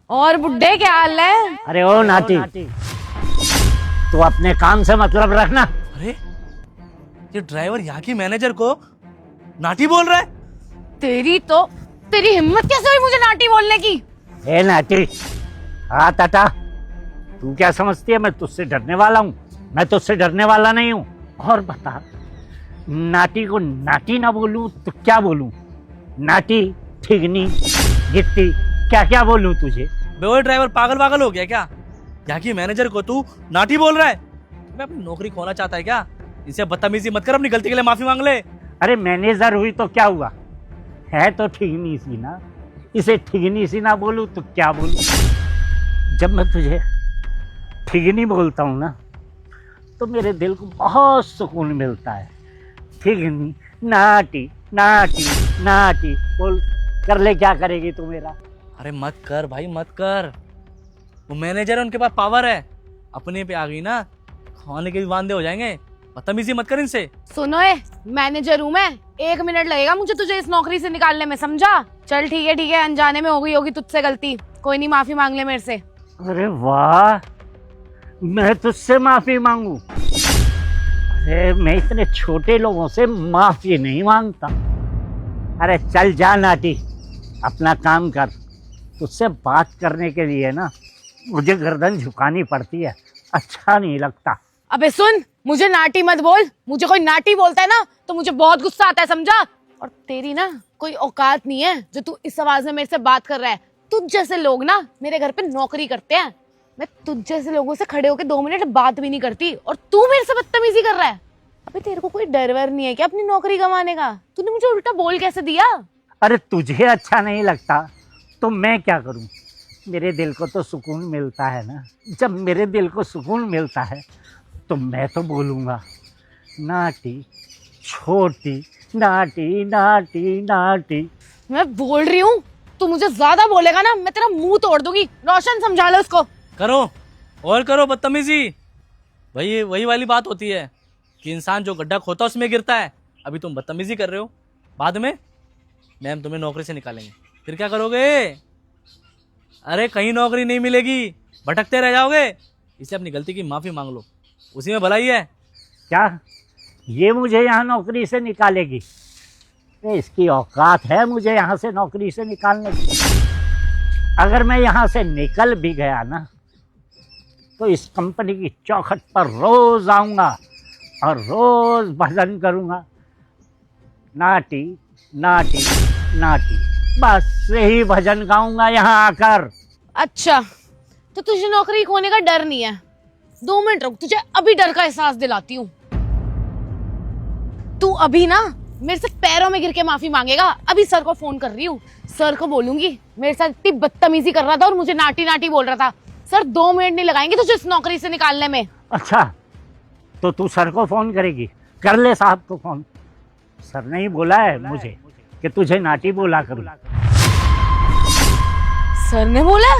और बुड्ढे क्या हाल है? अरे ओ नाती, तू अपने काम से मतलब रखना। अरे ये ड्राइवर यहाँ की मैनेजर को नाटी बोल रहा है। तेरी हिम्मत कैसे हुई मुझे नाटी बोलने की? ए नाती, हाथ हटा। तू क्या समझती है मैं तुझसे डरने वाला हूँ? मैं तुझसे डरने वाला नहीं हूँ। और बता, नाटी को नाटी ना बोलूं तो क्या बोलूं? नाटी, ठिगनी, गिट्टी, क्या क्या बोलूं तुझे? बे ड्राइवर पागल हो गया क्या? यहाँ की मैनेजर को तू नाटी बोल रहा है? मैं अपनी नौकरी खोना चाहता है क्या? इसे बदतमीजी मत कर, अपनी गलती के लिए माफी मांग ले। अरे मैनेजर हुई तो क्या हुआ, है तो ठिगनी सी ना। इसे ठिगनी सी ना बोलूं तो क्या बोलूं? जब मैं तुझे ठिगनी बोलता हूँ ना तो मेरे दिल को बहुत सुकून मिलता है। ठिगनी, नाटी नाटी नाटी बोल, कर ले, क्या करेगी तू मेरा? अरे मत कर भाई मत कर, वो मैनेजर है, उनके पास पावर है। अपने पे आ गई ना, खाने के भी वांदे हो जाएंगे। बदतमीजी मत कर इनसे। सुनो मैनेजर हूँ मैं, 1 मिनट लगेगा मुझे तुझे इस नौकरी से निकालने में, समझा? चल ठीक है, अनजाने में हो गई होगी तुझसे गलती, कोई नहीं, माफी मांग ले मेरे से। अरे वाह, मैं तुझसे माफी मांगू? अरे मैं इतने छोटे लोगों से माफी नहीं मांगता। अरे चल जा नाटी, अपना काम कर। तुझसे बात करने के लिए ना मुझे गर्दन झुकानी पड़ती है, अच्छा नहीं लगता। अबे सुन, मुझे नाटी मत बोल। मुझे कोई नाटी बोलता है ना तो मुझे बहुत गुस्सा आता है, समझा? और तेरी ना कोई औकात नहीं है जो तू इस आवाज में मेरे से बात कर रहा है। तुझ जैसे लोग ना मेरे घर पे नौकरी करते हैं। मैं तुझ जैसे लोगों से खड़े होकर 2 मिनट बात भी नहीं करती और तू मेरे से बदतमीजी कर रहा है। अबे तेरे को कोई डर वर नहीं है क्या अपनी नौकरी गंवाने का? तूने मुझे उल्टा बोल कैसे दिया? अरे तुझे अच्छा नहीं लगता तो मैं क्या करूं? मेरे दिल को तो सुकून मिलता है ना। जब मेरे दिल को सुकून मिलता है तो मैं तो बोलूँगा, नाटी छोटी, नाटी नाटी नाटी। मैं बोल रही हूँ, तू मुझे ज्यादा बोलेगा ना मैं तेरा मुंह तोड़ दूंगी। रोशन समझा ले उसको। करो और करो बदतमीजी। वही वाली बात होती है कि इंसान जो गड्ढा खोता उसमें गिरता है। अभी तुम बदतमीजी कर रहे हो, बाद में मैम तुम्हें नौकरी से निकालेंगे, फिर क्या करोगे? अरे कहीं नौकरी नहीं मिलेगी, भटकते रह जाओगे। इसे अपनी गलती की माफी मांग लो, उसी में भलाई है। क्या ये मुझे यहाँ नौकरी से निकालेगी? इसकी औकात है मुझे यहाँ से नौकरी से निकालने की? अगर मैं यहाँ से निकल भी गया ना तो इस कंपनी की चौखट पर रोज आऊँगा और रोज भजन करूँगा, नाटी नाटी नाटी। बस यही भजन गाऊंगा यहाँ आकर। अच्छा, तो तुझे नौकरी खोने का डर नहीं है? 2 मिनट रुक, तुझे अभी डर का एहसास दिलाती हूँ। तू अभी ना मेरे से पैरों में गिर के माफी मांगेगा। अभी सर को फोन कर रही हूँ, सर को बोलूंगी मेरे साथ इतनी बदतमीजी कर रहा था और मुझे नाटी नाटी बोल रहा था। सर 2 मिनट नहीं लगाएंगे तुझे इस नौकरी से निकालने में। अच्छा, तो तू सर को फोन करेगी? कर ले साहब को फोन। सर ने ही बोला है मुझे कि तुझे नाटी बोला करूं। सर ने बोला?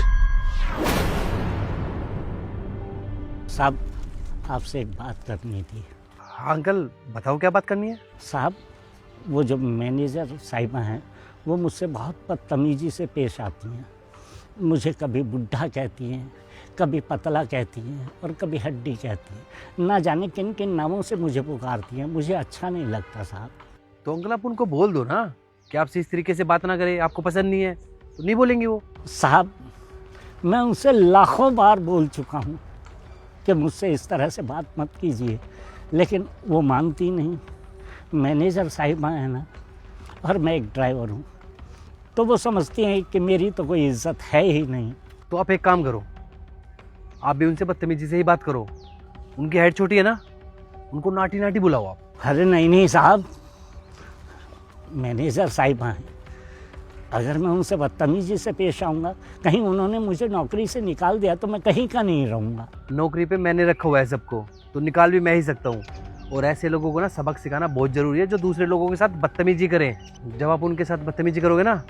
साहब आपसे एक बात करनी थी। हाँ अंकल, बताओ क्या बात करनी है? साहब वो जो मैनेजर साहिबा हैं वो मुझसे बहुत बदतमीजी से पेश आती हैं। मुझे कभी बुढ़ा कहती हैं, कभी पतला कहती हैं और कभी हड्डी कहती हैं। ना जाने किन किन नामों से मुझे पुकारती हैं। मुझे अच्छा नहीं लगता साहब। तो अंकल आप उनको बोल दो ना कि आपसे इस तरीके से बात ना करे, आपको पसंद नहीं है तो नहीं बोलेंगे वो। साहब मैं उनसे लाखों बार बोल चुका हूँ कि मुझसे इस तरह से बात मत कीजिए, लेकिन वो मानती नहीं। मैनेजर साहिबा है ना, और मैं एक ड्राइवर हूँ, तो वो समझती हैं कि मेरी तो कोई इज्जत है ही नहीं। तो आप एक काम करो, आप भी उनसे बदतमीजी से ही बात करो। उनकी हाइट छोटी है ना, उनको नाटी नाटी बुलाओ आप। अरे नहीं साहब, मैनेजर साहिबा हैं, अगर मैं उनसे बदतमीजी से पेश आऊँगा, कहीं उन्होंने मुझे नौकरी से निकाल दिया तो मैं कहीं का नहीं रहूँगा। नौकरी पे मैंने रखा हुआ है सबको, तो निकाल भी मैं ही सकता हूँ। और ऐसे लोगों को ना सबक सिखाना बहुत ज़रूरी है जो दूसरे लोगों के साथ बदतमीजी करें। जब आप उनके साथ बदतमीजी करोगे ना,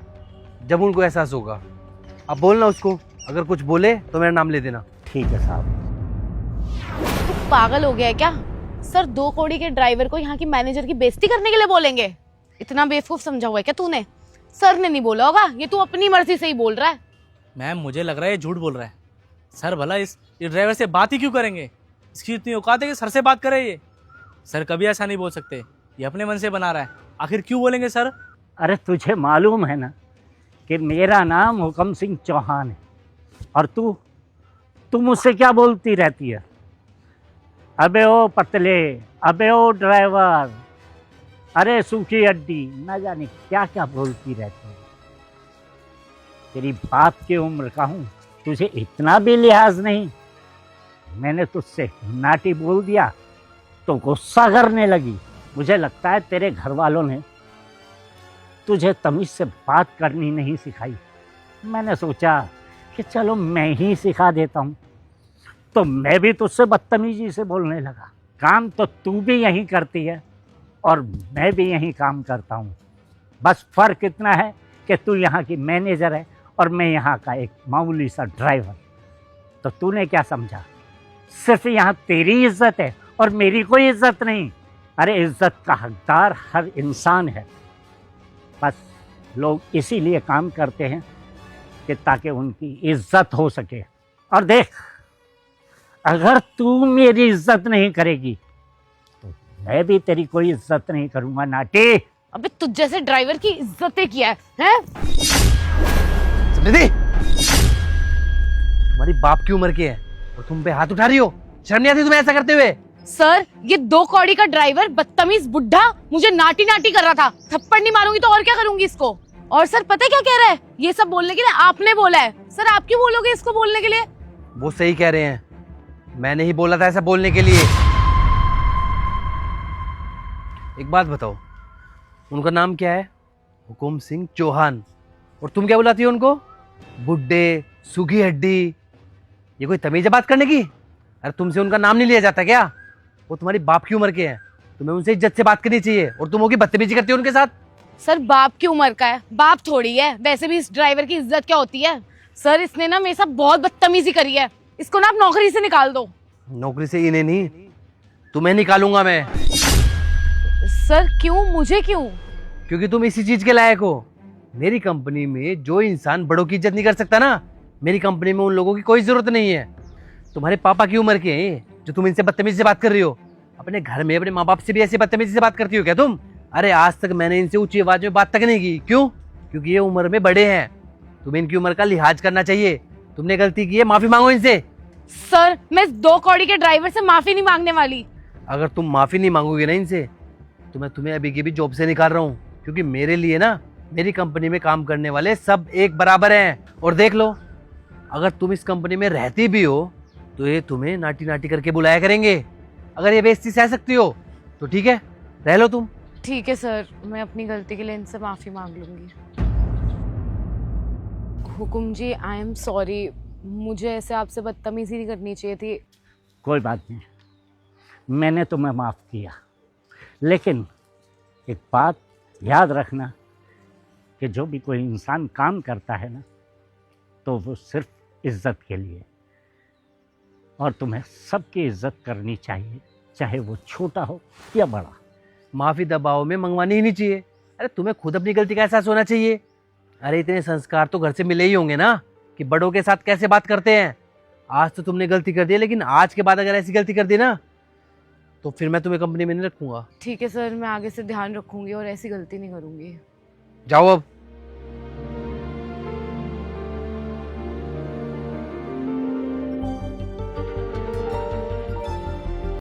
जब उनको एहसास होगा, आप बोलना उसको, अगर कुछ बोले तो मेरा नाम ले देना। ठीक है साहब। तू पागल हो गया है क्या? सर 2 कौड़ी के ड्राइवर को यहाँ की मैनेजर की बेइज्जती करने के लिए बोलेंगे? इतना बेवकूफ समझा हुआ है क्या तूने? सर ने नहीं बोला होगा, ये तू अपनी मर्जी से ही बोल रहा है। मैम मुझे लग रहा है ये झूठ बोल रहा है। सर भला इस ड्राइवर से बात ही क्यों करेंगे? इसकी इतनी औकात है कि सर से बात करे ये? सर कभी ऐसा नहीं बोल सकते, ये अपने मन से बना रहा है। आखिर क्यों बोलेंगे सर? अरे तुझे मालूम है ना कि मेरा नाम हुक्म सिंह चौहान है, और तू मुझसे क्या बोलती रहती है? अबे ओ पतले, अबे ओ ड्राइवर, अरे सूखी हड्डी, न जाने क्या क्या बोलती रहती है। तेरी बाप की उम्र का हूँ, तुझे इतना भी लिहाज नहीं? मैंने तुझसे नाटी बोल दिया तो गुस्सा करने लगी। मुझे लगता है तेरे घर वालों ने तुझे तमीज से बात करनी नहीं सिखाई। मैंने सोचा कि चलो मैं ही सिखा देता हूँ, तो मैं भी तुझसे बदतमीजी से बोलने लगा। काम तो तू भी यहीं करती है और मैं भी यहीं काम करता हूँ, बस फ़र्क इतना है कि तू यहाँ की मैनेजर है और मैं यहाँ का एक मामूली सा ड्राइवर। तो तूने क्या समझा सिर्फ यहाँ तेरी इज्जत है और मेरी कोई इज्जत नहीं? अरे इज्जत का हकदार हर इंसान है, बस लोग इसीलिए काम करते हैं कि ताकि उनकी इज्जत हो सके। और देख, अगर तू मेरी इज्जत नहीं करेगी तो मैं भी तेरी कोई इज्जत नहीं करूंगा नाटी। अबे तुझ जैसे ड्राइवर की इज्जतें किया है? समझी? तुम्हारी बाप की उम्र की है और तुम पे हाथ उठा रही हो? शर्म नहीं आती तुम्हें ऐसा करते हुए? सर, ये 2 कौड़ी का ड्राइवर बदतमीज बुढ़ा मुझे नाटी नाटी कर रहा था। थप्पड़ नहीं मारूंगी तो और क्या करूंगी इसको? और सर पता है क्या कह रहा है? ये सब बोलने के लिए आपने बोला है। सर आप क्यों बोलोगे इसको बोलने के लिए? वो सही कह रहे हैं, मैंने ही बोला था ऐसा बोलने के लिए। एक बात बताओ, उनका नाम क्या है? हुकुम सिंह चौहान। और तुम क्या बुलाती हो उनको? बुड्ढे, सूखी हड्डी। ये कोई तमीज है बात करने की? अरे तुमसे उनका नाम नहीं लिया जाता क्या? वो तुम्हारी बाप की उम्र के हैं, तुम्हें उनसे इज्जत से बात करनी चाहिए और तुम होगी बदतमीजी करती हो उनके साथ। सर बाप की उम्र का है, बाप थोड़ी है। वैसे भी इस ड्राइवर की इज्जत क्या होती है? सर इसने ना मेरे साथ बहुत बदतमीजी करी है, इसको ना आप नौकरी से निकाल दो। नौकरी से इन्हें नहीं, तुम्हें निकालूंगा मैं। सर क्यों? मुझे क्यों? क्योंकि तुम इसी चीज के लायक हो। मेरी कंपनी में जो इंसान बड़ों की इज्जत नहीं कर सकता ना, मेरी कंपनी में उन लोगों की कोई जरूरत नहीं है। तुम्हारे पापा की उम्र के हैं जो तुम इनसे बदतमीजी से बात कर रही हो। अपने घर में अपने माँ बाप से भी ऐसे बदतमीजी से बात करती हो क्या तुम? अरे आज तक मैंने इनसे ऊंची आवाज में बात तक नहीं की। क्यों? क्योंकि ये उम्र में बड़े हैं, तुम्हें इनकी उम्र का लिहाज करना चाहिए। तुमने गलती की है, माफी मांगो इनसे। सर मैं इस 2 कौड़ी के ड्राइवर से माफी नहीं मांगने वाली। अगर तुम माफी नहीं मांगोगे ना इनसे, तो मैं तुम्हें अभी की भी जॉब से निकाल रहा हूँ। क्योंकि मेरे लिए ना, मेरी कंपनी में काम करने वाले सब एक बराबर हैं। और देख लो, अगर तुम इस कंपनी में रहती भी हो तो ये तुम्हें नाटी नाटी करके बुलाया करेंगे। अगर ये बेइज्जती सह सकती हो तो ठीक है, रह लो तुम। ठीक है सर, मैं अपनी गलती के लिए इनसे माफी मांग लूंगी। हुकुम जी, आई एम सॉरी, मुझे ऐसे आपसे बदतमीजी नहीं करनी चाहिए थी। कोई बात नहीं, मैंने तुम्हें माफ़ किया, लेकिन एक बात याद रखना कि जो भी कोई इंसान काम करता है ना, तो वो सिर्फ इज्जत के लिए, और तुम्हें सबकी इज्जत करनी चाहिए, चाहे वो छोटा हो या बड़ा। माफी दबाव में मंगवानी ही नहीं चाहिए। अरे तुम्हें खुद अपनी गलती का एहसास होना चाहिए। अरे इतने संस्कार तो घर से मिले ही होंगे ना, कि बड़ों के साथ कैसे बात करते हैं। आज तो तुमने गलती कर दी, लेकिन आज के बाद अगर ऐसी गलती कर दी ना, तो फिर मैं तुम्हें कंपनी में नहीं रखूंगा। ठीक है सर, मैं आगे से ध्यान रखूंगी और ऐसी गलती नहीं करूंगी। जाओ अब।